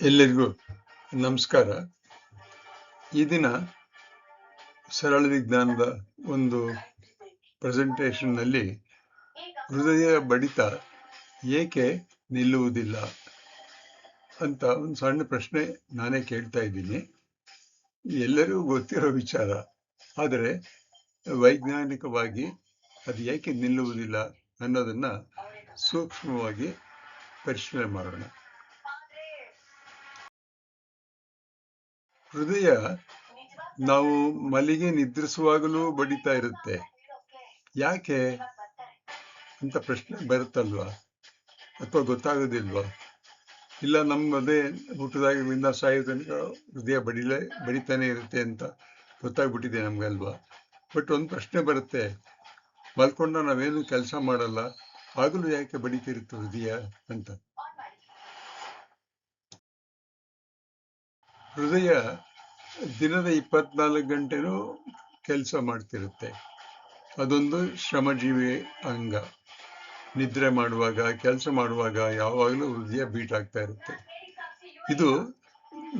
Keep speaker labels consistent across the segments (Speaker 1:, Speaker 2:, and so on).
Speaker 1: ಎಲ್ಲರಿಗೂ ನಮಸ್ಕಾರ. ಈ ದಿನ ಸರಳ ವಿಜ್ಞಾನದ ಒಂದು ಪ್ರೆಸೆಂಟೇಷನ್ನಲ್ಲಿ ಹೃದಯ ಬಡಿತ ಏಕೆ ನಿಲ್ಲುವುದಿಲ್ಲ ಅಂತ ಒಂದು ಸಣ್ಣ ಪ್ರಶ್ನೆ ನಾನೇ ಕೇಳ್ತಾ ಇದ್ದೀನಿ. ಎಲ್ಲರಿಗೂ ಗೊತ್ತಿರೋ ವಿಚಾರ, ಆದರೆ ವೈಜ್ಞಾನಿಕವಾಗಿ ಅದು ಏಕೆ ನಿಲ್ಲುವುದಿಲ್ಲ ಅನ್ನೋದನ್ನ ಸೂಕ್ಷ್ಮವಾಗಿ ಪರಿಶೀಲನೆ ಮಾಡೋಣ. ಹೃದಯ ನಾವು ಮಲಿಗೆ ನಿದ್ರಿಸುವಾಗಲೂ ಬಡಿತಾ ಇರುತ್ತೆ. ಯಾಕೆ ಅಂತ ಪ್ರಶ್ನೆ ಬರುತ್ತಲ್ವಾ? ಅಥವಾ ಗೊತ್ತಾಗೋದಿಲ್ವಾ? ಇಲ್ಲ ನಮ್ಮದೇ ಹುಟ್ಟಿದಾಗಿಂದ ಸಾಯೋ ತನಕ ಹೃದಯ ಬಡಿತಾನೆ ಇರುತ್ತೆ ಅಂತ ಗೊತ್ತಾಗ್ಬಿಟ್ಟಿದೆ ನಮ್ಗಲ್ವಾ? ಬಟ್ ಒಂದು ಪ್ರಶ್ನೆ ಬರುತ್ತೆ, ಮಲ್ಕೊಂಡ ನಾವೇನು ಕೆಲಸ ಮಾಡಲ್ಲ, ಆಗಲೂ ಯಾಕೆ ಬಡಿತಿರುತ್ತೆ ಹೃದಯ ಅಂತ. ಹೃದಯ ದಿನದ 24 ಗಂಟೆನೂ ಕೆಲಸ ಮಾಡ್ತಿರುತ್ತೆ. ಅದೊಂದು ಶ್ರಮಜೀವಿ ಅಂಗ. ನಿದ್ರೆ ಮಾಡುವಾಗ, ಕೆಲಸ ಮಾಡುವಾಗ ಯಾವಾಗಲೂ ಹೃದಯ ಬೀಟ್ ಆಗ್ತಾ ಇರುತ್ತೆ. ಇದು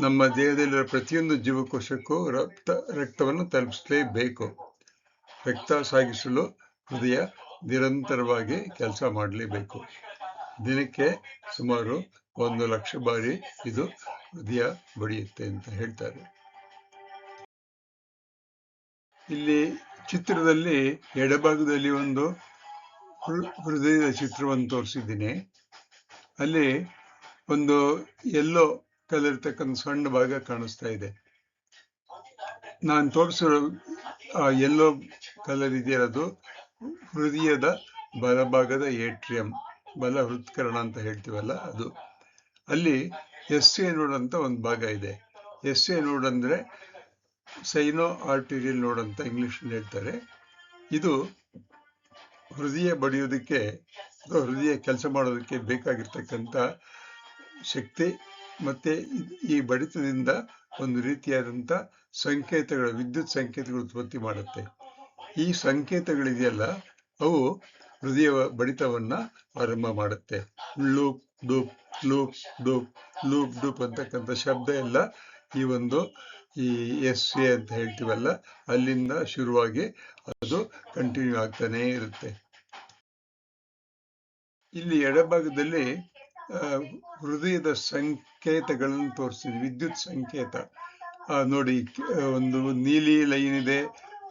Speaker 1: ನಮ್ಮ ದೇಹದಲ್ಲಿರೋ ಪ್ರತಿಯೊಂದು ಜೀವಕೋಶಕ್ಕೂ ರಕ್ತವನ್ನು ತಲುಪಿಸಲೇಬೇಕು. ರಕ್ತ ಸಾಗಿಸಲು ಹೃದಯ ನಿರಂತರವಾಗಿ ಕೆಲಸ ಮಾಡಲೇಬೇಕು. ದಿನಕ್ಕೆ ಸುಮಾರು 1,00,000 ಬಾರಿ ಇದು ಹೃದಯ ಬಡಿಯುತ್ತೆ ಅಂತ ಹೇಳ್ತಾರೆ. ಇಲ್ಲಿ ಚಿತ್ರದಲ್ಲಿ ಎಡಭಾಗದಲ್ಲಿ ಒಂದು ಹೃದಯದ ಚಿತ್ರವನ್ನು ತೋರಿಸಿದ್ದೀನಿ. ಅಲ್ಲಿ ಒಂದು ಎಲ್ಲೋ ಕಲರ್ ಇರ್ತಕ್ಕಂಥ ಸಣ್ಣ ಭಾಗ ಕಾಣಿಸ್ತಾ ಇದೆ. ನಾನು ತೋರಿಸಿರೋ ಎಲ್ಲೋ ಕಲರ್ ಇದೆಯದು ಹೃದಯದ ಬಲಭಾಗದ ಏಟ್ರಿಯಂ, ಬಲ ಹೃತ್ಕರಣ ಅಂತ ಹೇಳ್ತೀವಲ್ಲ ಅದು. ಅಲ್ಲಿ SA ನೋಡ್ ಅಂತ ಒಂದು ಭಾಗ ಇದೆ. SA ನೋಡ್ ಅಂದ್ರೆ ಸೈನೋ ಆರ್ಟೀರಿಯಲ್ ನೋಡ್ ಅಂತ ಇಂಗ್ಲಿಷ್ ಹೇಳ್ತಾರೆ. ಇದು ಹೃದಯ ಬಡಿಯೋದಕ್ಕೆ, ಹೃದಯ ಕೆಲಸ ಮಾಡೋದಕ್ಕೆ ಬೇಕಾಗಿರ್ತಕ್ಕಂಥ ಶಕ್ತಿ ಮತ್ತೆ ಈ ಬಡಿತದಿಂದ ಒಂದು ರೀತಿಯಾದಂಥ ಸಂಕೇತಗಳು, ವಿದ್ಯುತ್ ಸಂಕೇತಗಳು ಉತ್ಪತ್ತಿ ಮಾಡುತ್ತೆ. ಈ ಸಂಕೇತಗಳಿದೆಯಲ್ಲ, ಅವು ಹೃದಯ ಬಡಿತವನ್ನ ಆರಂಭ ಮಾಡುತ್ತೆ. Loop dupe loop dupe loop dupe ಅಂತಕ್ಕಂಥ ಶಬ್ದ ಎಲ್ಲ ಈ SA ಅಂತ ಹೇಳ್ತೀವಲ್ಲ, ಅಲ್ಲಿಂದ ಶುರುವಾಗಿ ಅದು ಕಂಟಿನ್ಯೂ ಆಗ್ತಾನೆ ಇರುತ್ತೆ. ಇಲ್ಲಿ ಎಡಭಾಗದಲ್ಲಿ ಹೃದಯದ ಸಂಕೇತಗಳನ್ನು ತೋರಿಸ್ತೀವಿ, ವಿದ್ಯುತ್ ಸಂಕೇತ. ನೋಡಿ, ಒಂದು ನೀಲಿ ಲೈನ್ ಇದೆ,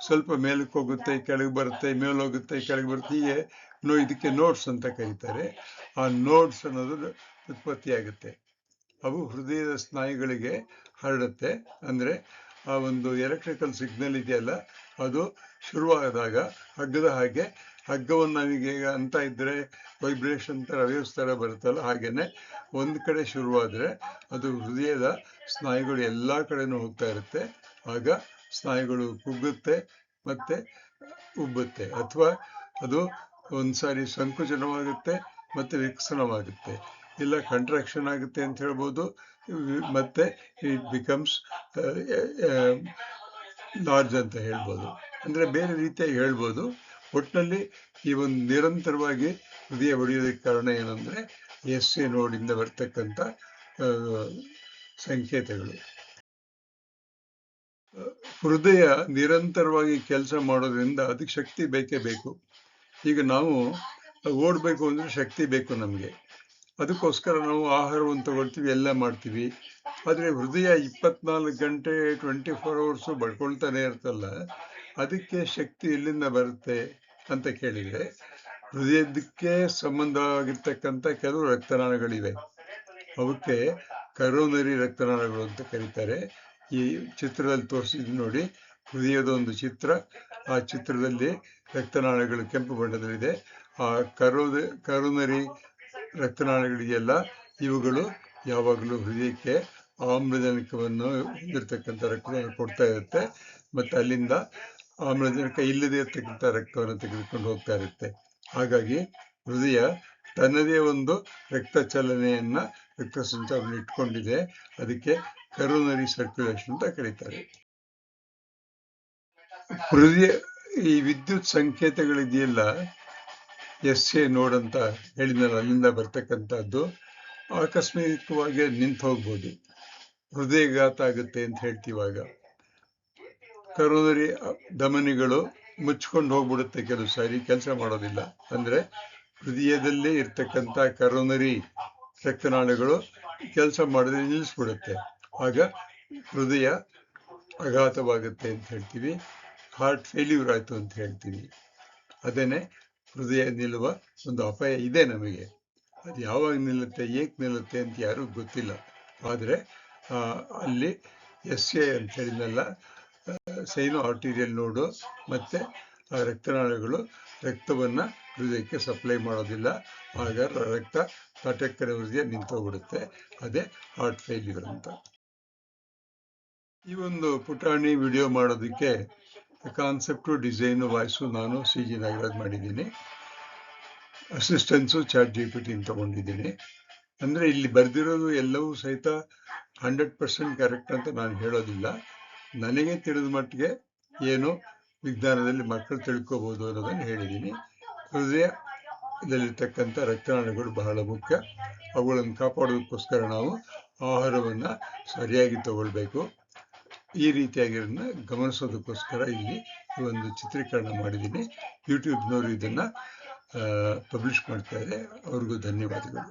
Speaker 1: ಸ್ವಲ್ಪ ಮೇಲಕ್ಕೆ ಹೋಗುತ್ತೆ, ಕೆಳಗೆ ಬರುತ್ತೆ, ಮೇಲೋಗುತ್ತೆ, ಕೆಳಗೆ ಬರುತ್ತೆ, ಹೀಗೆ ಇದಕ್ಕೆ ನೋಡ್ಸ್ ಅಂತ ಕರೀತಾರೆ. ಆ ನೋಡ್ಸ್ ಅನ್ನೋದು ಉತ್ಪತ್ತಿ ಆಗುತ್ತೆ. ಅವು ಹೃದಯದ ಸ್ನಾಯುಗಳಿಗೆ ಹರಡುತ್ತೆ. ಅಂದ್ರೆ ಆ ಒಂದು ಎಲೆಕ್ಟ್ರಿಕಲ್ ಸಿಗ್ನಲ್ ಇದೆಯಲ್ಲ, ಅದು ಶುರುವಾದಾಗ ಹಗ್ಗದ ಹಾಗೆ, ಹಗ್ಗವನ್ನು ನಾವೀಗ ಅಂತ ಇದ್ರೆ ವೈಬ್ರೇಷನ್ ತರ ವೇವ್ಸ್ ತರ ಬರುತ್ತಲ್ಲ, ಹಾಗೇನೆ ಒಂದ್ ಕಡೆ ಶುರುವಾದ್ರೆ ಅದು ಹೃದಯದ ಸ್ನಾಯುಗಳು ಎಲ್ಲಾ ಕಡೆನೂ ಹೋಗ್ತಾ ಇರುತ್ತೆ. ಆಗ ಸ್ನಾಯುಗಳು ಕುಗ್ಗುತ್ತೆ ಮತ್ತೆ ಉಬ್ಬುತ್ತೆ, ಅಥವಾ ಅದು ಒಂದ್ಸಾರಿ ಸಂಕುಚನವಾಗುತ್ತೆ ಮತ್ತೆ ವಿಕಸನವಾಗುತ್ತೆ, ಇಲ್ಲ ಕಂಟ್ರಾಕ್ಷನ್ ಆಗುತ್ತೆ ಅಂತ ಹೇಳ್ಬೋದು, ಮತ್ತೆ ಇಟ್ ಬಿಕಮ್ಸ್ ಲಾರ್ಜ್ ಅಂತ ಹೇಳ್ಬೋದು. ಅಂದ್ರೆ ಬೇರೆ ರೀತಿಯಾಗಿ ಹೇಳ್ಬೋದು. ಒಟ್ಟಿನಲ್ಲಿ ಈ ಒಂದು ನಿರಂತರವಾಗಿ ಹೃದಯ ಬಡಿಯೋದಕ್ಕೆ ಕಾರಣ ಏನಂದ್ರೆ SA ನೋಡಿಂದ ಬರ್ತಕ್ಕಂಥ ಸಂಕೇತಗಳು. ಹೃದಯ ನಿರಂತರವಾಗಿ ಕೆಲಸ ಮಾಡೋದ್ರಿಂದ ಅದಕ್ಕೆ ಶಕ್ತಿ ಬೇಕೇ ಬೇಕು. ಈಗ ನಾವು ಓಡ್ಬೇಕು ಅಂದ್ರೆ ಶಕ್ತಿ ಬೇಕು ನಮ್ಗೆ. ಅದಕ್ಕೋಸ್ಕರ ನಾವು ಆಹಾರವನ್ನು ತಗೊಳ್ತೀವಿ, ಎಲ್ಲ ಮಾಡ್ತೀವಿ. ಆದ್ರೆ ಹೃದಯ 24 ಗಂಟೆ 24 hours ಬಡ್ಕೊಳ್ತಾನೆ ಇರ್ತಲ್ಲ, ಅದಕ್ಕೆ ಶಕ್ತಿ ಎಲ್ಲಿಂದ ಬರುತ್ತೆ ಅಂತ ಕೇಳಿದ್ರೆ, ಹೃದಯದಕ್ಕೆ ಸಂಬಂಧವಾಗಿರ್ತಕ್ಕಂಥ ಕೆಲವು ರಕ್ತನಾಳಗಳಿವೆ. ಅವಕ್ಕೆ ಕರೋನರಿ ರಕ್ತನಾಳಗಳು ಅಂತ ಕರೀತಾರೆ. ಈ ಚಿತ್ರದಲ್ಲಿ ತೋರಿಸಿದ್ ನೋಡಿ, ಹೃದಯದ ಒಂದು ಚಿತ್ರ. ಆ ಚಿತ್ರದಲ್ಲಿ ರಕ್ತನಾಳಗಳು ಕೆಂಪು ಬಣ್ಣದಲ್ಲಿದೆ. ಆ ಕರೋನರಿ ರಕ್ತನಾಳಗಳಿಗೆಲ್ಲ ಇವುಗಳು ಯಾವಾಗಲೂ ಹೃದಯಕ್ಕೆ ಆಮ್ಲಜನಕವನ್ನು ಹೊಂದಿರತಕ್ಕಂಥ ರಕ್ತವನ್ನು ಕೊಡ್ತಾ ಇರುತ್ತೆ, ಮತ್ತೆ ಅಲ್ಲಿಂದ ಆಮ್ಲಜನಕ ಇಲ್ಲದೆ ಇರತಕ್ಕಂಥ ರಕ್ತವನ್ನು ತೆಗೆದುಕೊಂಡು ಹೋಗ್ತಾ ಇರುತ್ತೆ. ಹಾಗಾಗಿ ಹೃದಯ ತನ್ನದೇ ಒಂದು ರಕ್ತ ಚಲನೆಯನ್ನ, ರಕ್ತ ಸಂಚಾರವನ್ನು ಇಟ್ಕೊಂಡಿದೆ. ಅದಕ್ಕೆ ಕರೋನರಿ ಸರ್ಕ್ಯುಲೇಷನ್ ಅಂತ ಕರೀತಾರೆ. ಹೃದಯ ಈ ವಿದ್ಯುತ್ ಸಂಕೇತಗಳಿದೆಯಲ್ಲ, SA ನೋಡ್ ಅಂತ ಹೇಳಿದ್ನಲ್ಲ, ಅಲ್ಲಿಂದ ಬರ್ತಕ್ಕಂಥದ್ದು, ಆಕಸ್ಮಿಕವಾಗಿ ನಿಂತು ಹೋಗ್ಬೋದು, ಹೃದಯಘಾತ ಆಗುತ್ತೆ ಅಂತ ಹೇಳ್ತೀವಾಗ. ಕರೋನರಿ ಧಮನಿಗಳು ಮುಚ್ಕೊಂಡು ಹೋಗ್ಬಿಡುತ್ತೆ, ಕೆಲವು ಸಾರಿ ಕೆಲಸ ಮಾಡೋದಿಲ್ಲ. ಅಂದ್ರೆ ಹೃದಯದಲ್ಲೇ ಇರ್ತಕ್ಕಂಥ ಕರೋನರಿ ರಕ್ತನಾಳಗಳು ಕೆಲಸ ಮಾಡಿದ್ರೆ ನಿಲ್ಲಿಸ್ಬಿಡುತ್ತೆ. ಆಗ ಹೃದಯ ಆಘಾತವಾಗುತ್ತೆ ಅಂತ ಹೇಳ್ತೀವಿ, ಹಾರ್ಟ್ ಫೇಲ್ಯೂರ್ ಆಯ್ತು ಅಂತ ಹೇಳ್ತೀವಿ. ಅದನ್ನೇ ಹೃದಯ ನಿಲ್ಲುವ ಒಂದು ಅಪಾಯ ಇದೆ ನಮಗೆ. ಅದು ಯಾವಾಗ ನಿಲ್ಲುತ್ತೆ, ಏಕೆ ನಿಲ್ಲುತ್ತೆ ಅಂತ ಯಾರಿಗೂ ಗೊತ್ತಿಲ್ಲ. ಆದರೆ ಅಲ್ಲಿ SA ಅಂತ ಹೇಳಿದ್ನಲ್ಲ, ಸೈನೋ ಆರ್ಟೀರಿಯಲ್ ನೋಡು, ಮತ್ತೆ ಆ ರಕ್ತನಾಳಗಳು ರಕ್ತವನ್ನ ಹೃದಯಕ್ಕೆ ಸಪ್ಲೈ ಮಾಡೋದಿಲ್ಲ. ಆಗ ರಕ್ತ ತಟಕ್ಕನೆ ಹೃದಯ ನಿಂತೋಗ್ಬಿಡುತ್ತೆ. ಅದೇ ಹಾರ್ಟ್ ಫೇಲ್ಯೂರ್ ಅಂತ. ಈ ಒಂದು ಪುಟಾಣಿ ವಿಡಿಯೋ ಮಾಡೋದಕ್ಕೆ ಕಾನ್ಸೆಪ್ಟು, ಡಿಸೈನು, ವಾಯ್ಸು ನಾನು CG ನಾಗರಾಜ್ ಮಾಡಿದ್ದೀನಿ. ಅಸಿಸ್ಟೆನ್ಸು ChatGPT ತಗೊಂಡಿದ್ದೀನಿ. ಅಂದ್ರೆ ಇಲ್ಲಿ ಬರ್ದಿರೋದು ಎಲ್ಲವೂ ಸಹಿತ 100% ಕರೆಕ್ಟ್ ಅಂತ ನಾನು ಹೇಳೋದಿಲ್ಲ. ನನಗೆ ತಿಳಿದ ಮಟ್ಟಿಗೆ ಏನು ವಿಜ್ಞಾನದಲ್ಲಿ ಮಕ್ಕಳು ತಿಳ್ಕೋಬಹುದು ಅನ್ನೋದನ್ನು ಹೇಳಿದ್ದೀನಿ. ಹೃದಯದಲ್ಲಿರ್ತಕ್ಕಂಥ ರಕ್ತನಾಳಗಳು ಬಹಳ ಮುಖ್ಯ. ಅವುಗಳನ್ನು ಕಾಪಾಡೋದಕ್ಕೋಸ್ಕರ ನಾವು ಆಹಾರವನ್ನ ಸರಿಯಾಗಿ ತಗೊಳ್ಬೇಕು. ಈ ರೀತಿಯಾಗಿರೋದನ್ನ ಗಮನಿಸೋದಕ್ಕೋಸ್ಕರ ಇಲ್ಲಿ ಈ ಒಂದು ಚಿತ್ರೀಕರಣ ಮಾಡಿದ್ದೀನಿ. ಯೂಟ್ಯೂಬ್ನವರು ಇದನ್ನ ಪಬ್ಲಿಷ್ ಮಾಡ್ತಾ ಇದೆ. ಅವ್ರಿಗೂ ಧನ್ಯವಾದಗಳು.